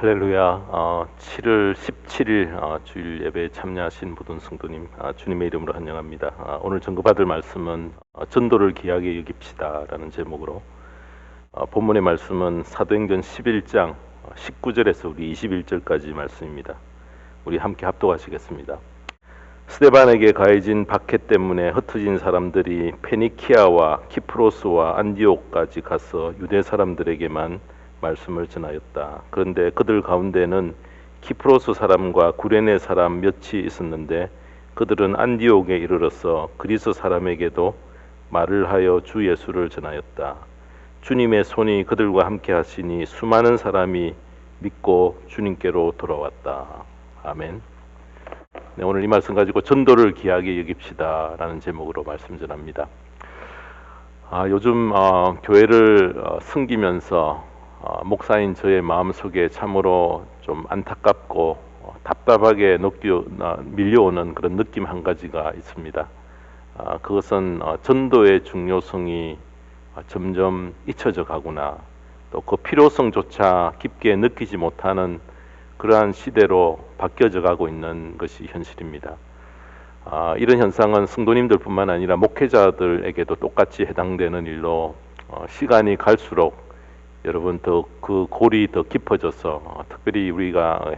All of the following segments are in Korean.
할렐루야. 7월 17일 주일 예배에 참여하신 모든 성도님 주님의 이름으로 환영합니다. 오늘 전급받을 말씀은 전도를 귀하게 여깁시다라는 제목으로 본문의 말씀은 사도행전 11장 19절에서 우리 21절까지 말씀입니다. 우리 함께 합독하시겠습니다. 스데반에게 가해진 박해 때문에 흩어진 사람들이 페니키아와 키프로스와 안디옥까지 가서 유대 사람들에게만 말씀을 전하였다. 그런데 그들 가운데는 키프로스 사람과 구레네 사람 몇이 있었는데 그들은 안디옥에 이르러서 그리스 사람에게도 말을 하여 주 예수를 전하였다. 주님의 손이 그들과 함께 하시니 수많은 사람이 믿고 주님께로 돌아왔다. 아멘. 네, 오늘 이 말씀 가지고 전도를 귀하게 여깁시다 라는 제목으로 말씀 전합니다. 요즘 교회를 섬기면서 목사인 저의 마음속에 참으로 좀 안타깝고 답답하게 밀려오는 그런 느낌 한 가지가 있습니다. 그것은 전도의 중요성이 점점 잊혀져 가구나, 또 그 필요성조차 깊게 느끼지 못하는 그러한 시대로 바뀌어져 가고 있는 것이 현실입니다. 이런 현상은 성도님들뿐만 아니라 목회자들에게도 똑같이 해당되는 일로 시간이 갈수록 여러분 그 골이 더 깊어져서 특별히 우리가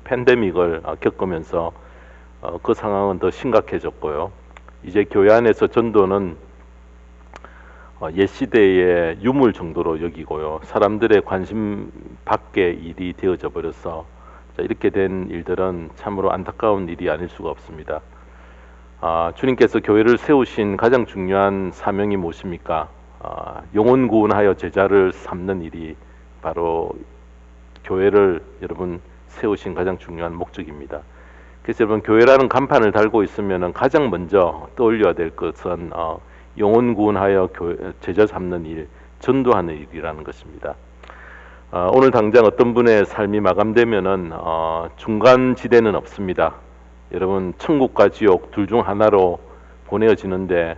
팬데믹을 겪으면서 그 상황은 더 심각해졌고요. 이제 교회 안에서 전도는 옛 시대의 유물 정도로 여기고요. 사람들의 관심 밖의 일이 되어져 버려서 이렇게 된 일들은 참으로 안타까운 일이 아닐 수가 없습니다. 주님께서 교회를 세우신 가장 중요한 사명이 무엇입니까? 영혼 구원하여 제자를 삼는 일이 바로 교회를 여러분 세우신 가장 중요한 목적입니다. 그래서 여러분 교회라는 간판을 달고 있으면 가장 먼저 떠올려야 될 것은 영혼 구원하여 제자 삼는 일, 전도하는 일이라는 것입니다. 오늘 당장 어떤 분의 삶이 마감되면은 중간 지대는 없습니다. 여러분 천국과 지옥 둘 중 하나로 보내어지는데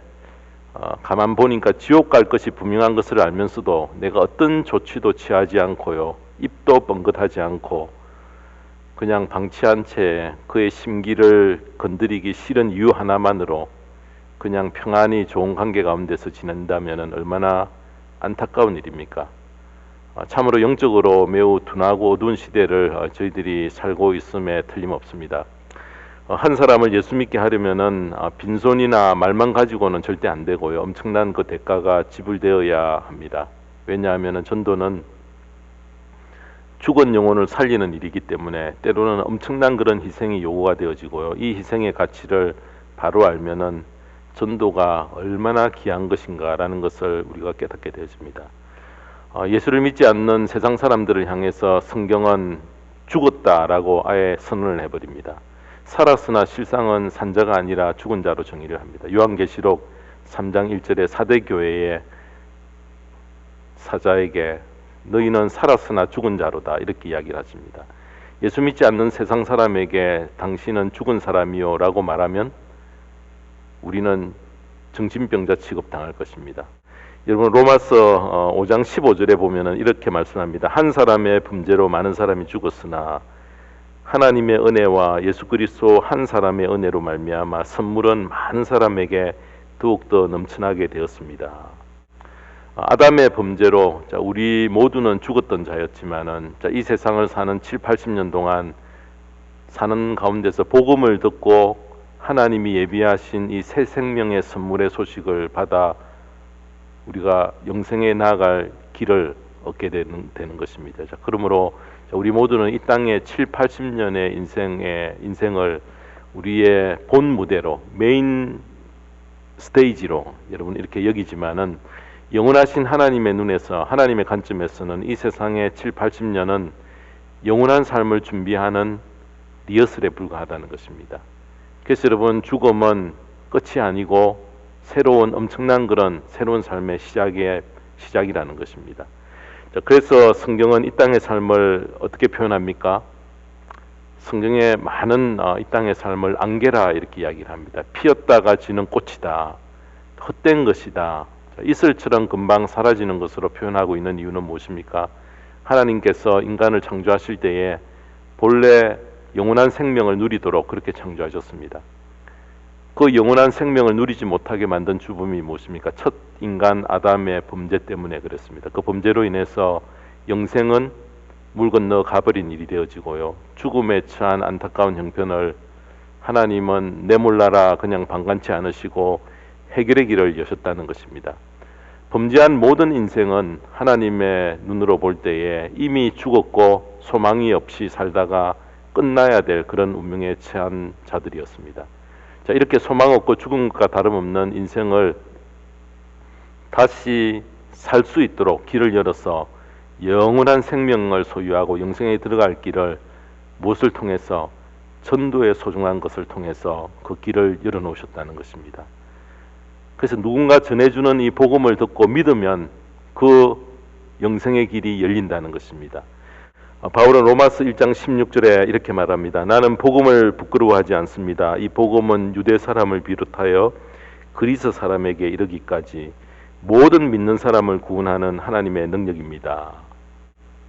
가만 보니까 지옥 갈 것이 분명한 것을 알면서도 내가 어떤 조치도 취하지 않고요, 입도 뻥긋하지 않고 그냥 방치한 채 그의 심기를 건드리기 싫은 이유 하나만으로 그냥 평안히 좋은 관계 가운데서 지낸다면 얼마나 안타까운 일입니까? 참으로 영적으로 매우 둔하고 어두운 시대를 저희들이 살고 있음에 틀림없습니다. 한 사람을 예수 믿게 하려면은 빈손이나 말만 가지고는 절대 안 되고요. 엄청난 그 대가가 지불되어야 합니다. 왜냐하면은 전도는 죽은 영혼을 살리는 일이기 때문에 때로는 엄청난 그런 희생이 요구가 되어지고요. 이 희생의 가치를 바로 알면은 전도가 얼마나 귀한 것인가라는 것을 우리가 깨닫게 되어집니다. 예수를 믿지 않는 세상 사람들을 향해서 성경은 죽었다라고 아예 선언을 해버립니다. 살았으나 실상은 산자가 아니라 죽은 자로 정의를 합니다. 요한계시록 3장 1절에 사대교회의 사자에게 너희는 살았으나 죽은 자로다 이렇게 이야기를 하십니다. 예수 믿지 않는 세상 사람에게 당신은 죽은 사람이요 라고 말하면 우리는 정신병자 취급당할 것입니다. 여러분 로마서 5장 15절에 보면 이렇게 말씀합니다. 한 사람의 범죄로 많은 사람이 죽었으나 하나님의 은혜와 예수 그리스도 한 사람의 은혜로 말미암아 선물은 많은 사람에게 더욱더 넘쳐나게 되었습니다. 아담의 범죄로 우리 모두는 죽었던 자였지만은 이 세상을 사는 7, 80년 동안 사는 가운데서 복음을 듣고 하나님이 예비하신 이 새 생명의 선물의 소식을 받아 우리가 영생에 나아갈 길을 얻게 되는 것입니다. 그러므로 우리 모두는 이 땅의 7, 80년의 인생을 우리의 본 무대로 메인 스테이지로 여러분 이렇게 여기지만은 영원하신 하나님의 눈에서 하나님의 관점에서는 이 세상의 7, 80년은 영원한 삶을 준비하는 리허설에 불과하다는 것입니다. 그래서 여러분 죽음은 끝이 아니고 새로운 엄청난 그런 새로운 삶의 시작이라는 것입니다. 그래서 성경은 이 땅의 삶을 어떻게 표현합니까? 성경에 많은 이 땅의 삶을 안개라 이렇게 이야기를 합니다. 피었다가 지는 꽃이다. 헛된 것이다. 이슬처럼 금방 사라지는 것으로 표현하고 있는 이유는 무엇입니까? 하나님께서 인간을 창조하실 때에 본래 영원한 생명을 누리도록 그렇게 창조하셨습니다. 그 영원한 생명을 누리지 못하게 만든 주범이 무엇입니까? 첫 인간 아담의 범죄 때문에 그랬습니다. 그 범죄로 인해서 영생은 물 건너 가버린 일이 되어지고요. 죽음에 처한 안타까운 형편을 하나님은 내몰라라 그냥 방관치 않으시고 해결의 길을 여셨다는 것입니다. 범죄한 모든 인생은 하나님의 눈으로 볼 때에 이미 죽었고 소망이 없이 살다가 끝나야 될 그런 운명에 처한 자들이었습니다. 자, 이렇게 소망 없고 죽은 것과 다름없는 인생을 다시 살 수 있도록 길을 열어서 영원한 생명을 소유하고 영생에 들어갈 길을 무엇을 통해서? 전도의 소중한 것을 통해서 그 길을 열어놓으셨다는 것입니다. 그래서 누군가 전해주는 이 복음을 듣고 믿으면 그 영생의 길이 열린다는 것입니다. 바울은 로마서 1장 16절에 이렇게 말합니다. 나는 복음을 부끄러워하지 않습니다. 이 복음은 유대 사람을 비롯하여 그리스 사람에게 이르기까지 모든 믿는 사람을 구원하는 하나님의 능력입니다.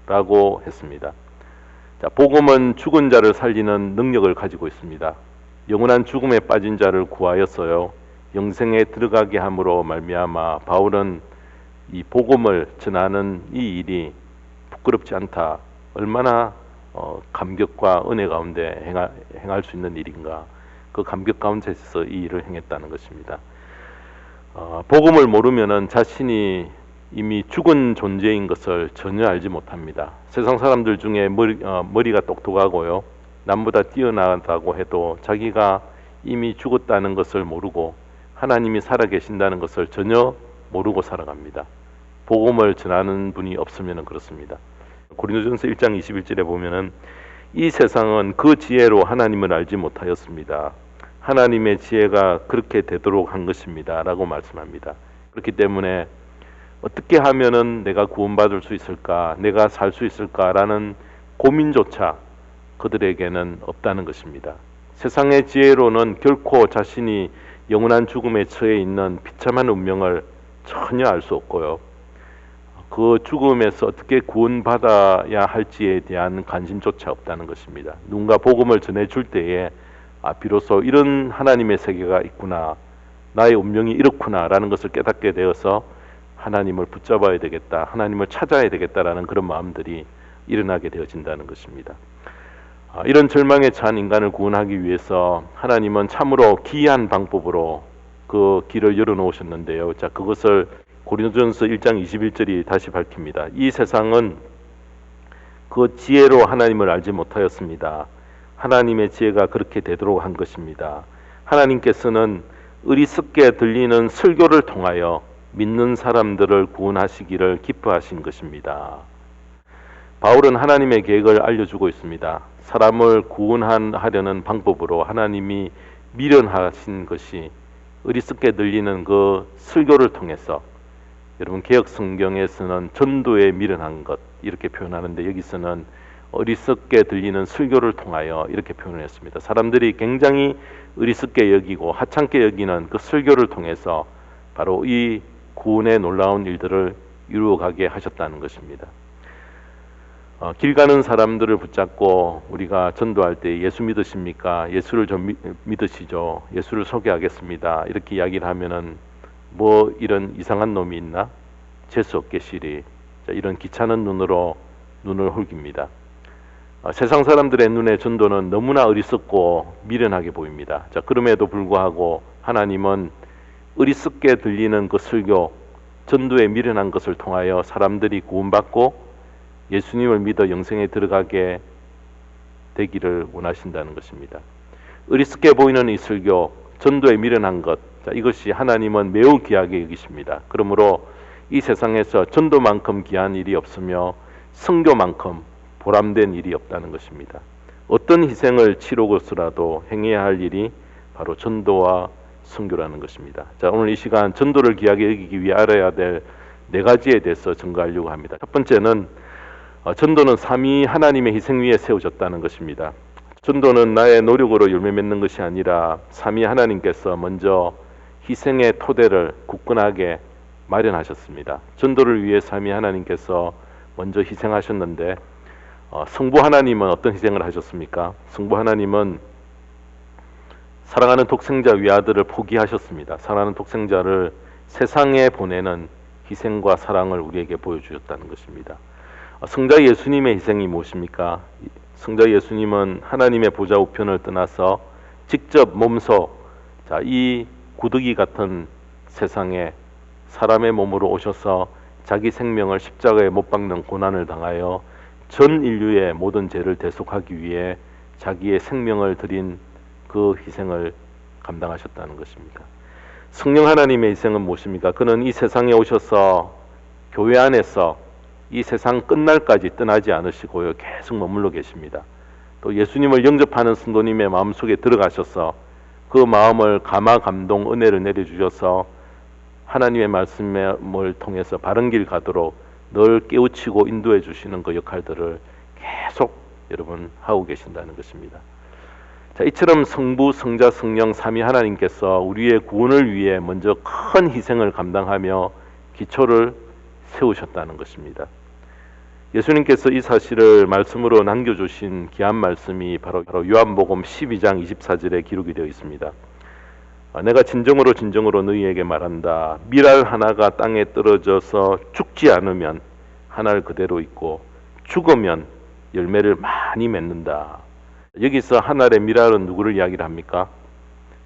라고 했습니다. 자, 복음은 죽은 자를 살리는 능력을 가지고 있습니다. 영원한 죽음에 빠진 자를 구하였어요. 영생에 들어가게 함으로 말미암아 바울은 이 복음을 전하는 이 일이 부끄럽지 않다. 얼마나 감격과 은혜 가운데 행할 수 있는 일인가. 그 감격 가운데서 이 일을 행했다는 것입니다. 복음을 모르면은 자신이 이미 죽은 존재인 것을 전혀 알지 못합니다. 세상 사람들 중에 머리가 똑똑하고요. 남보다 뛰어나다고 해도 자기가 이미 죽었다는 것을 모르고 하나님이 살아계신다는 것을 전혀 모르고 살아갑니다. 복음을 전하는 분이 없으면 그렇습니다. 고린도전서 1장 21절에 보면은 이 세상은 그 지혜로 하나님을 알지 못하였습니다. 하나님의 지혜가 그렇게 되도록 한 것입니다. 라고 말씀합니다. 그렇기 때문에 어떻게 하면은 내가 구원받을 수 있을까? 내가 살 수 있을까라는 고민조차 그들에게는 없다는 것입니다. 세상의 지혜로는 결코 자신이 영원한 죽음에 처해 있는 비참한 운명을 전혀 알 수 없고요. 그 죽음에서 어떻게 구원받아야 할지에 대한 관심조차 없다는 것입니다. 누군가 복음을 전해줄 때에 비로소 이런 하나님의 세계가 있구나, 나의 운명이 이렇구나 라는 것을 깨닫게 되어서 하나님을 붙잡아야 되겠다, 하나님을 찾아야 되겠다라는 그런 마음들이 일어나게 되어진다는 것입니다. 이런 절망에 처한 인간을 구원하기 위해서 하나님은 참으로 기이한 방법으로 그 길을 열어놓으셨는데요. 자, 그것을 고린도전서 1장 21절이 다시 밝힙니다. 이 세상은 그 지혜로 하나님을 알지 못하였습니다. 하나님의 지혜가 그렇게 되도록 한 것입니다. 하나님께서는 어리석게 들리는 설교를 통하여 믿는 사람들을 구원하시기를 기뻐하신 것입니다. 바울은 하나님의 계획을 알려주고 있습니다. 사람을 구원하려는 방법으로 하나님이 미련하신 것이 어리석게 들리는 그 설교를 통해서, 여러분 개역 성경에서는 전도에 미련한 것 이렇게 표현하는데 여기서는 어리석게 들리는 설교를 통하여 이렇게 표현했습니다. 사람들이 굉장히 어리석게 여기고 하찮게 여기는 그 설교를 통해서 바로 이 구원의 놀라운 일들을 이루어가게 하셨다는 것입니다. 길 가는 사람들을 붙잡고 우리가 전도할 때 예수 믿으십니까? 예수를 좀 믿으시죠? 예수를 소개하겠습니다. 이렇게 이야기를 하면은 뭐 이런 이상한 놈이 있나? 재수 없게 시리. 이런 귀찮은 눈으로 눈을 홀깁니다. 세상 사람들의 눈에 전도는 너무나 어리석고 미련하게 보입니다. 자, 그럼에도 불구하고 하나님은 어리석게 들리는 그 설교, 전도에 미련한 것을 통하여 사람들이 구원받고 예수님을 믿어 영생에 들어가게 되기를 원하신다는 것입니다. 어리석게 보이는 이 설교, 전도에 미련한 것, 자, 이것이 하나님은 매우 귀하게 여기십니다. 그러므로 이 세상에서 전도만큼 귀한 일이 없으며 선교만큼 보람된 일이 없다는 것입니다. 어떤 희생을 치르고서라도 행해야 할 일이 바로 전도와 선교라는 것입니다. 자, 오늘 이 시간 전도를 귀하게 여기기 위해 알아야 될 네 가지에 대해서 증거하려고 합니다. 첫 번째는 전도는 삼위 하나님의 희생 위에 세워졌다는 것입니다. 전도는 나의 노력으로 열매 맺는 것이 아니라 삼위 하나님께서 먼저 희생의 토대를 굳건하게 마련하셨습니다. 전도를 위해 삼위 하나님께서 먼저 희생하셨는데 성부 하나님은 어떤 희생을 하셨습니까? 성부 하나님은 사랑하는 독생자 위아들을 포기하셨습니다. 사랑하는 독생자를 세상에 보내는 희생과 사랑을 우리에게 보여주셨다는 것입니다. 성자 예수님의 희생이 무엇입니까? 성자 예수님은 하나님의 보좌 우편을 떠나서 직접 몸소 이 구더기 같은 세상에 사람의 몸으로 오셔서 자기 생명을 십자가에 못 박는 고난을 당하여 전 인류의 모든 죄를 대속하기 위해 자기의 생명을 드린 그 희생을 감당하셨다는 것입니다. 성령 하나님의 희생은 무엇입니까? 그는 이 세상에 오셔서 교회 안에서 이 세상 끝날까지 떠나지 않으시고요. 계속 머물러 계십니다. 또 예수님을 영접하는 성도님의 마음속에 들어가셔서 그 마음을 감화 감동 은혜를 내려주셔서 하나님의 말씀을 통해서 바른 길 가도록 늘 깨우치고 인도해 주시는 그 역할들을 계속 여러분 하고 계신다는 것입니다. 이처럼 성부, 성자, 성령 삼위 하나님께서 우리의 구원을 위해 먼저 큰 희생을 감당하며 기초를 세우셨다는 것입니다. 예수님께서 이 사실을 말씀으로 남겨주신 귀한 말씀이 바로 요한복음 12장 24절에 기록이 되어 있습니다. 내가 진정으로 너희에게 말한다. 밀알 하나가 땅에 떨어져서 죽지 않으면 한 알 그대로 있고 죽으면 열매를 많이 맺는다. 여기서 한 알의 밀알은 누구를 이야기를 합니까?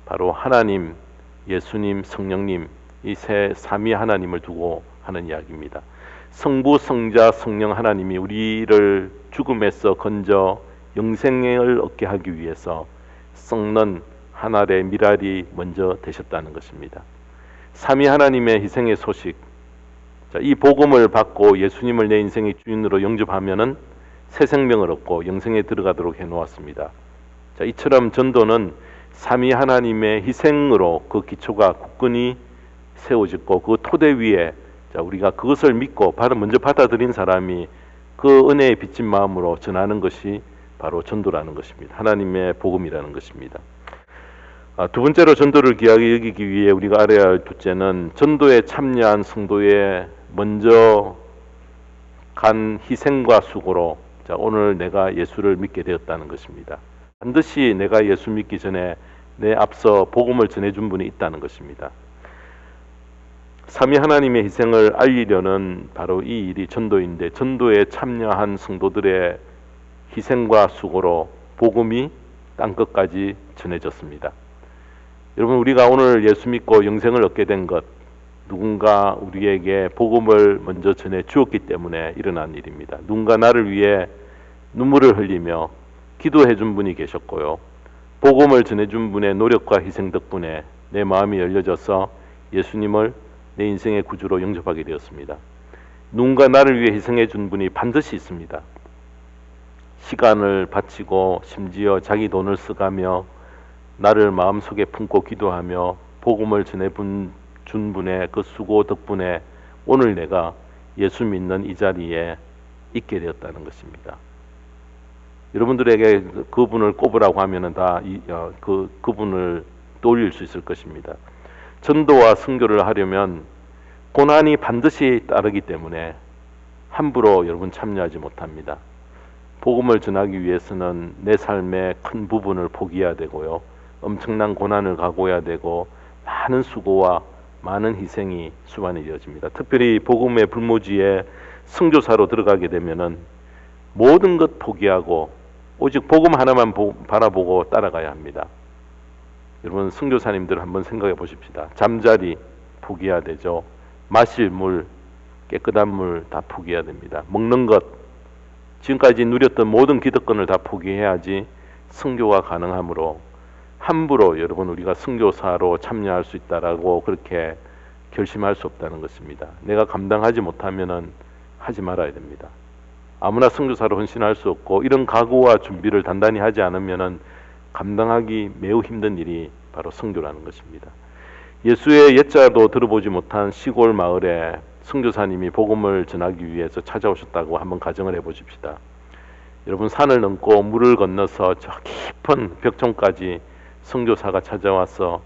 바로 하나님, 예수님, 성령님 이 세 삼위 하나님을 두고 하는 이야기입니다. 성부, 성자, 성령 하나님이 우리를 죽음에서 건져 영생을 얻게 하기 위해서 썩는 한 알의 밀알이 먼저 되셨다는 것입니다. 삼위 하나님의 희생의 소식, 이 복음을 받고 예수님을 내 인생의 주인으로 영접하면은 새 생명을 얻고 영생에 들어가도록 해놓았습니다. 이처럼 전도는 삼위 하나님의 희생으로 그 기초가 굳건히 세워졌고 그 토대 위에 우리가 그것을 믿고 먼저 받아들인 사람이 그 은혜에 빚진 마음으로 전하는 것이 바로 전도라는 것입니다. 하나님의 복음이라는 것입니다. 두 번째로 전도를 귀하게 여기기 위해 우리가 알아야 할 둘째는 전도에 참여한 성도의 먼저 간 희생과 수고로 오늘 내가 예수를 믿게 되었다는 것입니다. 반드시 내가 예수 믿기 전에 내 앞서 복음을 전해준 분이 있다는 것입니다. 삼위 하나님의 희생을 알리려는 바로 이 일이 전도인데 전도에 참여한 성도들의 희생과 수고로 복음이 땅끝까지 전해졌습니다. 여러분, 우리가 오늘 예수 믿고 영생을 얻게 된 것, 누군가 우리에게 복음을 먼저 전해 주었기 때문에 일어난 일입니다. 누군가 나를 위해 눈물을 흘리며 기도해 준 분이 계셨고요. 복음을 전해 준 분의 노력과 희생 덕분에 내 마음이 열려져서 예수님을 내 인생의 구주로 영접하게 되었습니다. 누군가 나를 위해 희생해 준 분이 반드시 있습니다. 시간을 바치고 심지어 자기 돈을 써가며 나를 마음속에 품고 기도하며 복음을 준 분의 그 수고 덕분에 오늘 내가 예수 믿는 이 자리에 있게 되었다는 것입니다. 여러분들에게 그분을 꼽으라고 하면은 그분을 떠올릴 수 있을 것입니다. 전도와 선교를 하려면 고난이 반드시 따르기 때문에 함부로 여러분 참여하지 못합니다. 복음을 전하기 위해서는 내 삶의 큰 부분을 포기해야 되고요. 엄청난 고난을 각오해야 되고 많은 수고와 많은 희생이 수반이 되어집니다. 특별히 복음의 불모지에 선교사로 들어가게 되면은 모든 것 포기하고 오직 복음 하나만 바라보고 따라가야 합니다. 여러분, 선교사님들 한번 생각해 보십시다. 잠자리 포기해야 되죠. 마실 물, 깨끗한 물 다 포기해야 됩니다. 먹는 것, 지금까지 누렸던 모든 기득권을 다 포기해야지 선교가 가능하므로 함부로 여러분 우리가 선교사로 참여할 수 있다라고 그렇게 결심할 수 없다는 것입니다. 내가 감당하지 못하면은 하지 말아야 됩니다. 아무나 선교사로 헌신할 수 없고 이런 각오와 준비를 단단히 하지 않으면은 감당하기 매우 힘든 일이 바로 선교라는 것입니다. 예수의 옛자도 들어보지 못한 시골 마을에 선교사님이 복음을 전하기 위해서 찾아오셨다고 한번 가정을 해보십시다. 여러분, 산을 넘고 물을 건너서 저 깊은 벽종까지 선교사가 찾아와서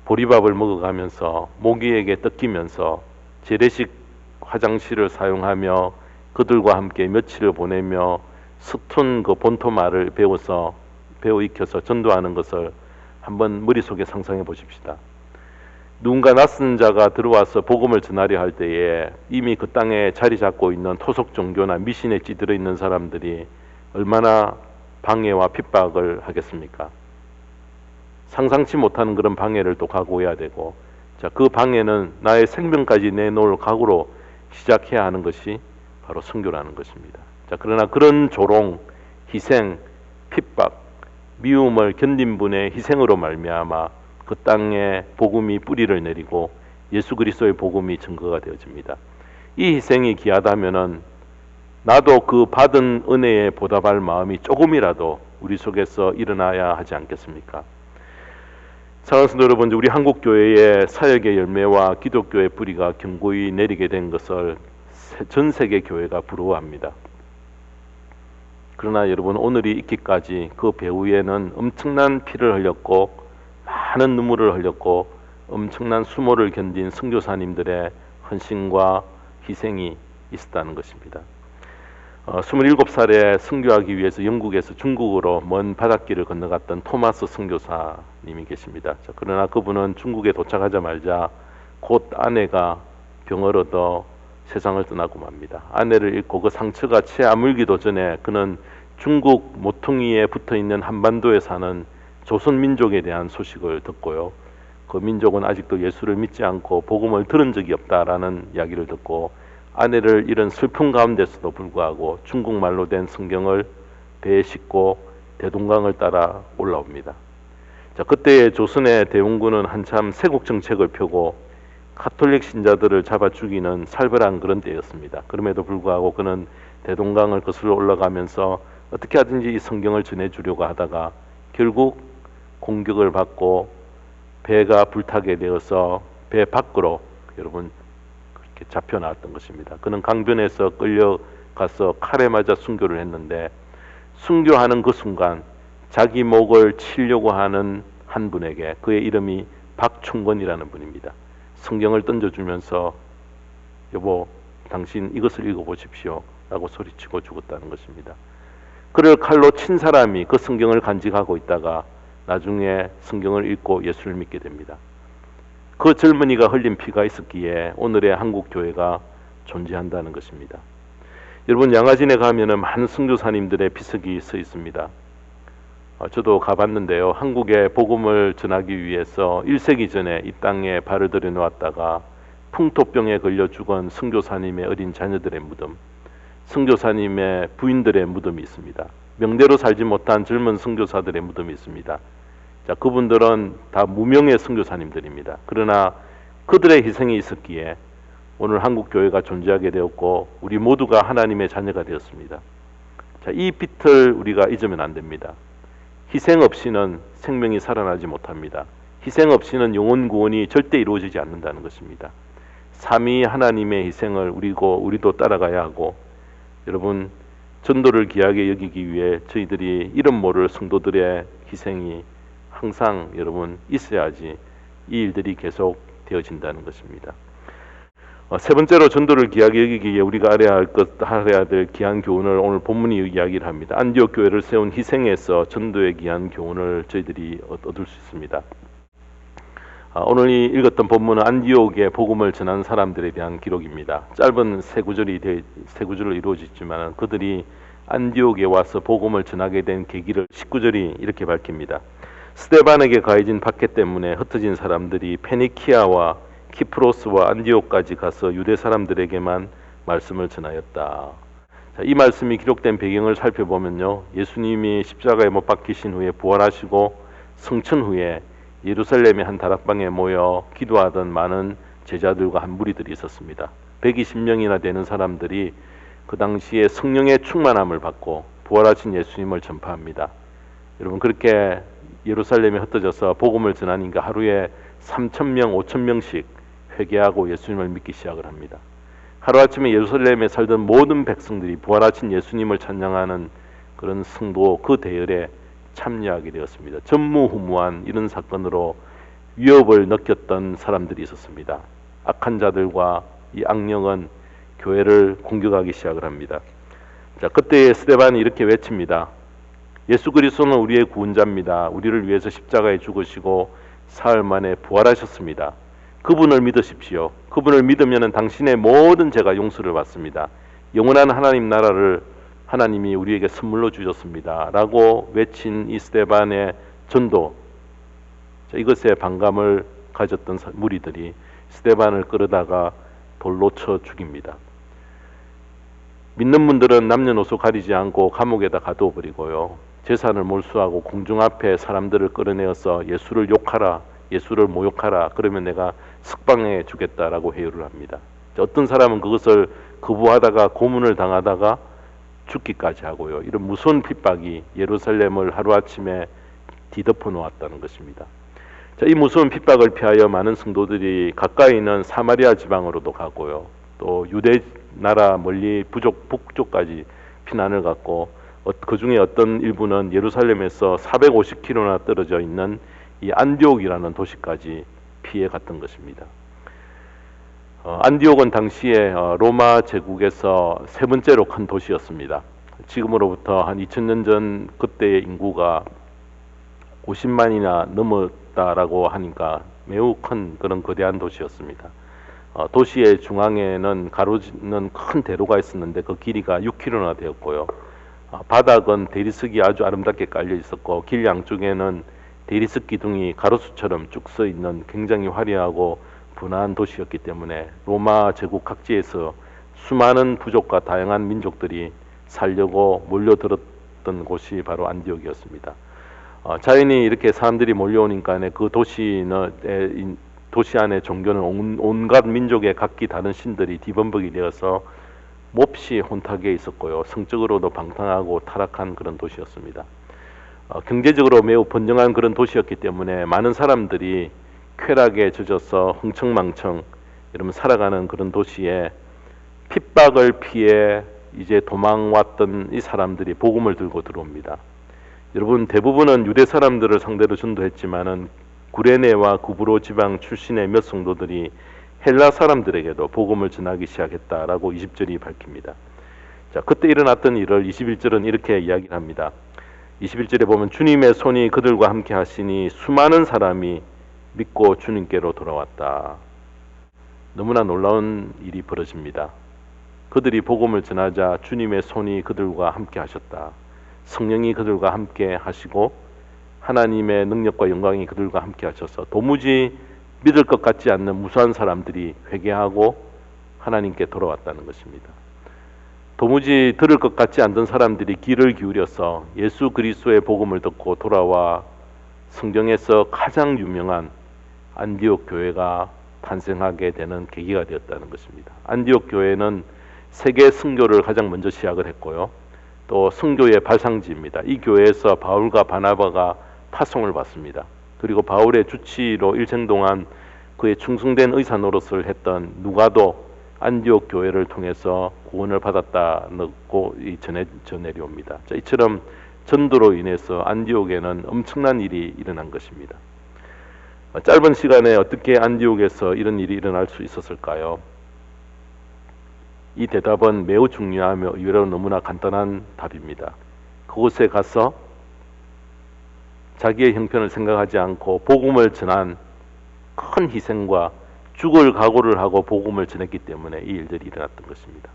보리밥을 먹어가면서 모기에게 뜯기면서 재래식 화장실을 사용하며 그들과 함께 며칠을 보내며 서툰 그 본토 말을 배워 익혀서 전도하는 것을 한번 머릿속에 상상해 보십시다. 누군가 낯선 자가 들어와서 복음을 전하려 할 때에 이미 그 땅에 자리 잡고 있는 토속 종교나 미신에 찌들어 있는 사람들이 얼마나 방해와 핍박을 하겠습니까? 상상치 못하는 그런 방해를 또 각오해야 되고, 자, 그 방해는 나의 생명까지 내놓을 각오로 시작해야 하는 것이 바로 선교라는 것입니다. 자, 그러나 그런 조롱, 희생, 핍박, 미움을 견딘 분의 희생으로 말미암아 그 땅에 복음이 뿌리를 내리고 예수 그리스도의 복음이 증거가 되어집니다. 이 희생이 귀하다면은 나도 그 받은 은혜에 보답할 마음이 조금이라도 우리 속에서 일어나야 하지 않겠습니까? 사랑하는 성도 여러분, 우리 한국 교회의 사역의 열매와 기독교의 뿌리가 견고히 내리게 된 것을 전 세계 교회가 부러워합니다. 그러나 여러분, 오늘이 있기까지 그 배후에는 엄청난 피를 흘렸고 많은 눈물을 흘렸고 엄청난 수모를 견딘 선교사님들의 헌신과 희생이 있었다는 것입니다. 27살에 선교하기 위해서 영국에서 중국으로 먼 바닷길을 건너갔던 토마스 선교사님이 계십니다. 그러나 그분은 중국에 도착하자마자 곧 아내가 병을 얻어 세상을 떠나고 맙니다. 아내를 잃고 그 상처가 채 아물기도 전에 그는 중국 모퉁이에 붙어있는 한반도에 사는 조선 민족에 대한 소식을 듣고요. 그 민족은 아직도 예수를 믿지 않고 복음을 들은 적이 없다라는 이야기를 듣고 아내를 잃은 슬픔 가운데서도 불구하고 중국말로 된 성경을 배에 싣고 대동강을 따라 올라옵니다. 자, 그때의 조선의 대원군은 한참 세국 정책을 펴고 가톨릭 신자들을 잡아 죽이는 살벌한 그런 때였습니다. 그럼에도 불구하고 그는 대동강을 거슬러 올라가면서 어떻게 하든지 이 성경을 전해주려고 하다가 결국 공격을 받고 배가 불타게 되어서 배 밖으로 여러분 그렇게 잡혀 나왔던 것입니다. 그는 강변에서 끌려가서 칼에 맞아 순교를 했는데 순교하는 그 순간 자기 목을 치려고 하는 한 분에게 그의 이름이 박충권이라는 분입니다. 성경을 던져주면서 여보 당신 이것을 읽어보십시오 라고 소리치고 죽었다는 것입니다. 그를 칼로 친 사람이 그 성경을 간직하고 있다가 나중에 성경을 읽고 예수를 믿게 됩니다. 그 젊은이가 흘린 피가 있었기에 오늘의 한국 교회가 존재한다는 것입니다. 여러분, 양화진에 가면은 많은 선교사님들의 비석이 서 있습니다. 저도 가봤는데요. 한국에 복음을 전하기 위해서 1세기 전에 이 땅에 발을 들여놓았다가 풍토병에 걸려 죽은 선교사님의 어린 자녀들의 무덤, 선교사님의 부인들의 무덤이 있습니다. 명대로 살지 못한 젊은 선교사들의 무덤이 있습니다. 자, 그분들은 다 무명의 선교사님들입니다. 그러나 그들의 희생이 있었기에 오늘 한국 교회가 존재하게 되었고 우리 모두가 하나님의 자녀가 되었습니다. 자, 이 빛을 우리가 잊으면 안 됩니다. 희생 없이는 생명이 살아나지 못합니다. 희생 없이는 영혼 구원이 절대 이루어지지 않는다는 것입니다. 삼위 하나님의 희생을 우리도 따라가야 하고, 여러분, 전도를 귀하게 여기기 위해 저희들이 이름 모를 성도들의 희생이 항상 여러분 있어야지 이 일들이 계속 되어진다는 것입니다. 세 번째로 전도를 귀하게 여기기 위해 우리가 알아야 될 귀한 교훈을 오늘 본문이 이야기를 합니다. 안디옥 교회를 세운 희생에서 전도의 귀한 교훈을 저희들이 얻을 수 있습니다. 오늘 읽었던 본문은 안디옥의 복음을 전한 사람들에 대한 기록입니다. 짧은 세 구절로 이루어지지만 그들이 안디옥에 와서 복음을 전하게 된 계기를 19절이 이렇게 밝힙니다. 스데반에게 가해진 박해 때문에 흩어진 사람들이 페니키아와 키프로스와 안디옥까지 가서 유대 사람들에게만 말씀을 전하였다. 자, 이 말씀이 기록된 배경을 살펴보면요, 예수님이 십자가에 못 박히신 후에 부활하시고 성천 후에 예루살렘의 한 다락방에 모여 기도하던 많은 제자들과 한 무리들이 있었습니다. 120명이나 되는 사람들이 그 당시에 성령의 충만함을 받고 부활하신 예수님을 전파합니다. 여러분, 그렇게 예루살렘에 흩어져서 복음을 전하니까 하루에 3,000명, 5,000명씩 회개하고 예수님을 믿기 시작을 합니다. 하루아침에 예루살렘에 살던 모든 백성들이 부활하신 예수님을 찬양하는 그런 성도 그 대열에 참여하게 되었습니다. 전무후무한 이런 사건으로 위협을 느꼈던 사람들이 있었습니다. 악한 자들과 이 악령은 교회를 공격하기 시작을 합니다. 자, 그때 스데반이 이렇게 외칩니다. 예수 그리스도는 우리의 구원자입니다. 우리를 위해서 십자가에 죽으시고 사흘 만에 부활하셨습니다. 그분을 믿으십시오. 그분을 믿으면 당신의 모든 죄가 용서를 받습니다. 영원한 하나님 나라를 하나님이 우리에게 선물로 주셨습니다. 라고 외친 이 스데반의 전도, 이것에 반감을 가졌던 무리들이 스데반을 끌어다가 돌로 쳐 죽입니다. 믿는 분들은 남녀노소 가리지 않고 감옥에다 가두어 버리고요. 재산을 몰수하고 공중 앞에 사람들을 끌어내어서 예수를 욕하라, 예수를 모욕하라, 그러면 내가 석방해 주겠다라고 회유를 합니다. 어떤 사람은 그것을 거부하다가 고문을 당하다가 죽기까지 하고요. 이런 무서운 핍박이 예루살렘을 하루아침에 뒤덮어 놓았다는 것입니다. 자, 이 무서운 핍박을 피하여 많은 성도들이 가까이 있는 사마리아 지방으로도 가고요. 또 유대 나라 멀리 북쪽까지 피난을 갔고, 그 중에 어떤 일부는 예루살렘에서 450km나 떨어져 있는 이 안디옥이라는 도시까지 피해 갔던 것입니다. 안디옥은 당시에 로마 제국에서 세 번째로 큰 도시였습니다. 지금으로부터 한 2000년 전 그때의 인구가 50만이나 넘었다라고 하니까 매우 큰 그런 거대한 도시였습니다. 도시의 중앙에는 가로지는 큰 대로가 있었는데 그 길이가 6km나 되었고요. 바닥은 대리석이 아주 아름답게 깔려 있었고, 길 양쪽에는 대리석 기둥이 가로수처럼 쭉 서 있는 굉장히 화려하고 분화한 도시였기 때문에 로마 제국 각지에서 수많은 부족과 다양한 민족들이 살려고 몰려들었던 곳이 바로 안디옥이었습니다. 자연히 이렇게 사람들이 몰려오니까 그 도시 안의 종교는 온갖 민족의 각기 다른 신들이 뒤범벅이 되어서 몹시 혼탁해 있었고요. 성적으로도 방탕하고 타락한 그런 도시였습니다. 경제적으로 매우 번영한 그런 도시였기 때문에 많은 사람들이 쾌락에 젖어서 흥청망청 이러면 살아가는 그런 도시에 핍박을 피해 이제 도망왔던 이 사람들이 복음을 들고 들어옵니다. 여러분, 대부분은 유대 사람들을 상대로 전도했지만은 구레네와 구브로 지방 출신의 몇 성도들이 헬라 사람들에게도 복음을 전하기 시작했다라고 20절이 밝힙니다. 자, 그때 일어났던 일을 21절은 이렇게 이야기를 합니다. 21절에 보면 주님의 손이 그들과 함께 하시니 수많은 사람이 믿고 주님께로 돌아왔다. 너무나 놀라운 일이 벌어집니다. 그들이 복음을 전하자 주님의 손이 그들과 함께 하셨다. 성령이 그들과 함께 하시고 하나님의 능력과 영광이 그들과 함께 하셔서 도무지 믿을 것 같지 않는 무수한 사람들이 회개하고 하나님께 돌아왔다는 것입니다. 도무지 들을 것 같지 않던 사람들이 귀를 기울여서 예수 그리스도의 복음을 듣고 돌아와 성경에서 가장 유명한 안디옥 교회가 탄생하게 되는 계기가 되었다는 것입니다. 안디옥 교회는 세계 선교를 가장 먼저 시작을 했고요. 또 선교의 발상지입니다. 이 교회에서 바울과 바나바가 파송을 받습니다. 그리고 바울의 주치로 일생 동안 그의 충성된 의사 노릇을 했던 누가도 안디옥 교회를 통해서 구원을 받았다고 전해려옵니다. 자, 이처럼 전도로 인해서 안디옥에는 엄청난 일이 일어난 것입니다. 짧은 시간에 어떻게 안디옥에서 이런 일이 일어날 수 있었을까요? 이 대답은 매우 중요하며 의외로 너무나 간단한 답입니다. 그곳에 가서 자기의 형편을 생각하지 않고 복음을 전한 큰 희생과 죽을 각오를 하고 복음을 전했기 때문에 이 일들이 일어났던 것입니다.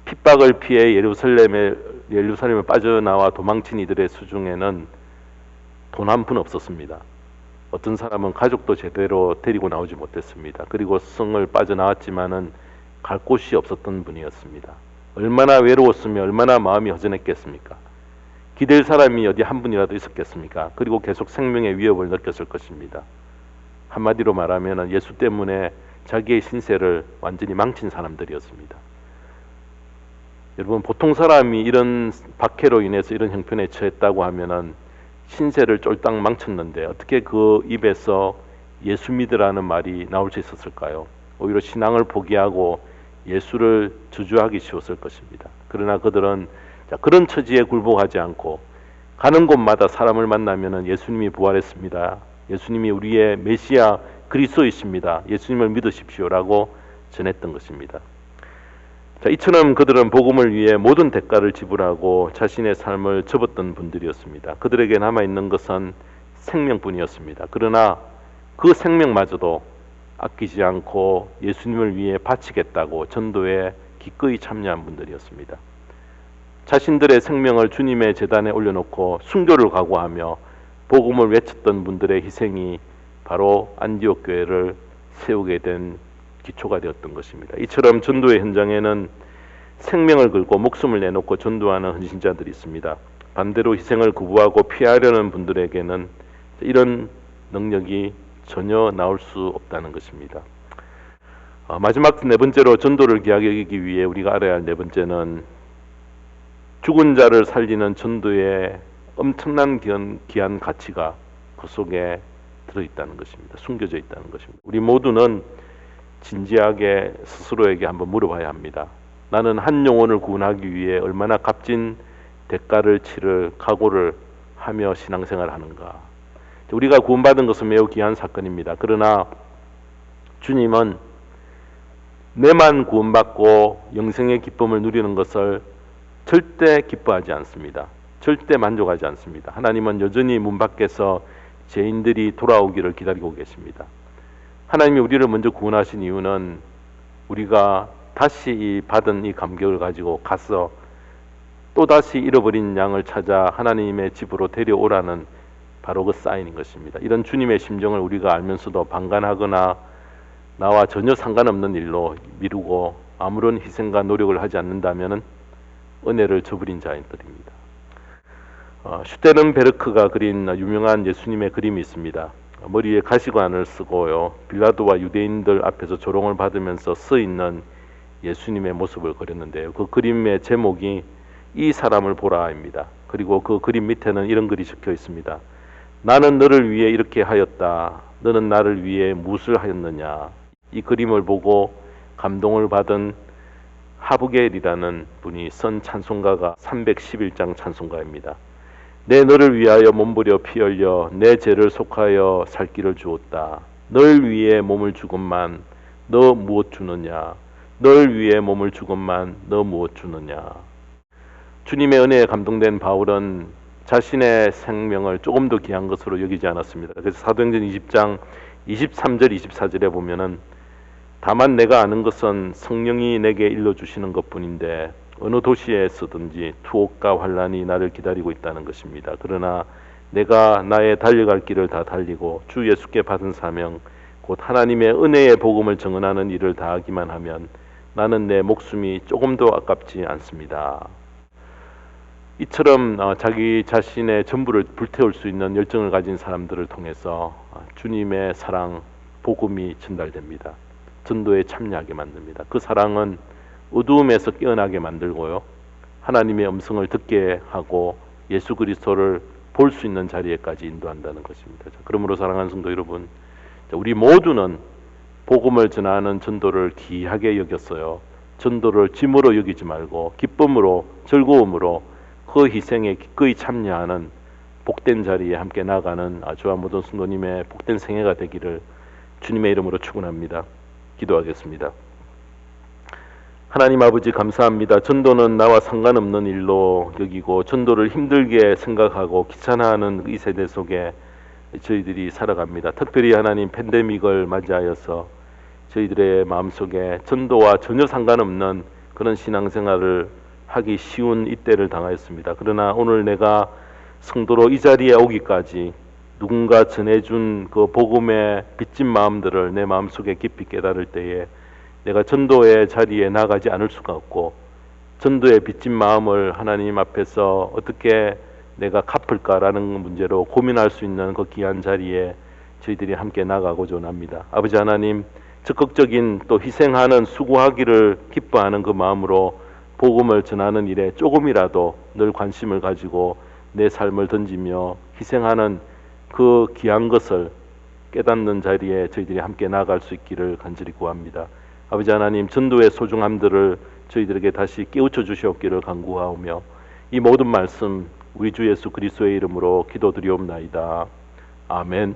핍박을 피해 예루살렘을 빠져나와 도망친 이들의 수중에는 돈 한 푼 없었습니다. 어떤 사람은 가족도 제대로 데리고 나오지 못했습니다. 그리고 성을 빠져나왔지만은 갈 곳이 없었던 분이었습니다. 얼마나 외로웠으며 얼마나 마음이 허전했겠습니까? 기댈 사람이 어디 한 분이라도 있었겠습니까? 그리고 계속 생명의 위협을 느꼈을 것입니다. 한마디로 말하면 예수 때문에 자기의 신세를 완전히 망친 사람들이었습니다. 여러분, 보통 사람이 이런 박해로 인해서 이런 형편에 처했다고 하면은 신세를 쫄딱 망쳤는데 어떻게 그 입에서 예수 믿으라는 말이 나올 수 있었을까요? 오히려 신앙을 포기하고 예수를 저주하기 쉬웠을 것입니다. 그러나 그들은 그런 처지에 굴복하지 않고 가는 곳마다 사람을 만나면 예수님이 부활했습니다. 예수님이 우리의 메시아 그리스도이십니다. 예수님을 믿으십시오라고 전했던 것입니다. 자, 이처럼 그들은 복음을 위해 모든 대가를 지불하고 자신의 삶을 접었던 분들이었습니다. 그들에게 남아있는 것은 생명뿐이었습니다. 그러나 그 생명마저도 아끼지 않고 예수님을 위해 바치겠다고 전도에 기꺼이 참여한 분들이었습니다. 자신들의 생명을 주님의 제단에 올려놓고 순교를 각오하며 복음을 외쳤던 분들의 희생이 바로 안디옥 교회를 세우게 된 기초가 되었던 것입니다. 이처럼 전도의 현장에는 생명을 걸고 목숨을 내놓고 전도하는 헌신자들이 있습니다. 반대로 희생을 구부하고 피하려는 분들에게는 이런 능력이 전혀 나올 수 없다는 것입니다. 마지막 네 번째로 전도를 귀하게 여기기 위해 우리가 알아야 할 네 번째는 죽은 자를 살리는 전도의 엄청난 귀한 가치가 그 속에 들어있다는 것입니다. 숨겨져 있다는 것입니다. 우리 모두는 진지하게 스스로에게 한번 물어봐야 합니다. 나는 한 영혼을 구원하기 위해 얼마나 값진 대가를 치를 각오를 하며 신앙생활을 하는가. 우리가 구원받은 것은 매우 귀한 사건입니다. 그러나 주님은 내만 구원받고 영생의 기쁨을 누리는 것을 절대 기뻐하지 않습니다. 절대 만족하지 않습니다. 하나님은 여전히 문 밖에서 죄인들이 돌아오기를 기다리고 계십니다. 하나님이 우리를 먼저 구원하신 이유는 우리가 다시 이 받은 이 감격을 가지고 가서 또다시 잃어버린 양을 찾아 하나님의 집으로 데려오라는 바로 그 사인인 것입니다. 이런 주님의 심정을 우리가 알면서도 방관하거나 나와 전혀 상관없는 일로 미루고 아무런 희생과 노력을 하지 않는다면 은혜를 저버린 자들입니다. 슈테른베르크가 그린 유명한 예수님의 그림이 있습니다. 머리에 가시관을 쓰고요, 빌라도와 유대인들 앞에서 조롱을 받으면서 서 있는 예수님의 모습을 그렸는데요. 그 그림의 제목이 이 사람을 보라입니다. 그리고 그 그림 밑에는 이런 글이 적혀 있습니다. 나는 너를 위해 이렇게 하였다. 너는 나를 위해 무엇을 하였느냐. 이 그림을 보고 감동을 받은 하브겔이라는 분이 쓴 찬송가가 311장 찬송가입니다. 내 너를 위하여 몸부려 피 흘려 내 죄를 속하여 살 길을 주었다. 널 위해 몸을 주건만 너 무엇 주느냐. 널 위해 몸을 주건만 너 무엇 주느냐. 주님의 은혜에 감동된 바울은 자신의 생명을 조금 더 귀한 것으로 여기지 않았습니다. 그래서 사도행전 20장 23절 24절에 보면은 다만 내가 아는 것은 성령이 내게 일러주시는 것뿐인데 어느 도시에서든지 투옥과 환란이 나를 기다리고 있다는 것입니다. 그러나 내가 나의 달려갈 길을 다 달리고 주 예수께 받은 사명 곧 하나님의 은혜의 복음을 증언하는 일을 다하기만 하면 나는 내 목숨이 조금도 아깝지 않습니다. 이처럼 자기 자신의 전부를 불태울 수 있는 열정을 가진 사람들을 통해서 주님의 사랑, 복음이 전달됩니다. 전도에 참여하게 만듭니다. 그 사랑은 어두움에서 깨어나게 만들고요, 하나님의 음성을 듣게 하고 예수 그리스도를 볼 수 있는 자리에까지 인도한다는 것입니다. 그러므로 사랑하는 성도 여러분, 우리 모두는 복음을 전하는 전도를 귀하게 여겼어요. 전도를 짐으로 여기지 말고 기쁨으로, 즐거움으로 그 희생에 기꺼이 참여하는 복된 자리에 함께 나가는 저와 모든 성도님의 복된 생애가 되기를 주님의 이름으로 축원합니다. 기도하겠습니다. 하나님 아버지 감사합니다. 전도는 나와 상관없는 일로 여기고 전도를 힘들게 생각하고 귀찮아하는 이 세대 속에 저희들이 살아갑니다. 특별히 하나님 팬데믹을 맞이하여서 저희들의 마음속에 전도와 전혀 상관없는 그런 신앙생활을 하기 쉬운 이때를 당하였습니다. 그러나 오늘 내가 성도로 이 자리에 오기까지 누군가 전해준 그 복음의 빚진 마음들을 내 마음속에 깊이 깨달을 때에 내가 전도의 자리에 나가지 않을 수가 없고, 전도의 빚진 마음을 하나님 앞에서 어떻게 내가 갚을까라는 문제로 고민할 수 있는 그 귀한 자리에 저희들이 함께 나가고자 합니다. 아버지 하나님, 적극적인 또 희생하는 수고하기를 기뻐하는 그 마음으로 복음을 전하는 일에 조금이라도 늘 관심을 가지고 내 삶을 던지며 희생하는 그 귀한 것을 깨닫는 자리에 저희들이 함께 나아갈 수 있기를 간절히 구합니다. 아버지 하나님, 전도의 소중함들을 저희들에게 다시 깨우쳐 주시옵기를 간구하오며 이 모든 말씀 우리 주 예수 그리스도의 이름으로 기도드리옵나이다. 아멘.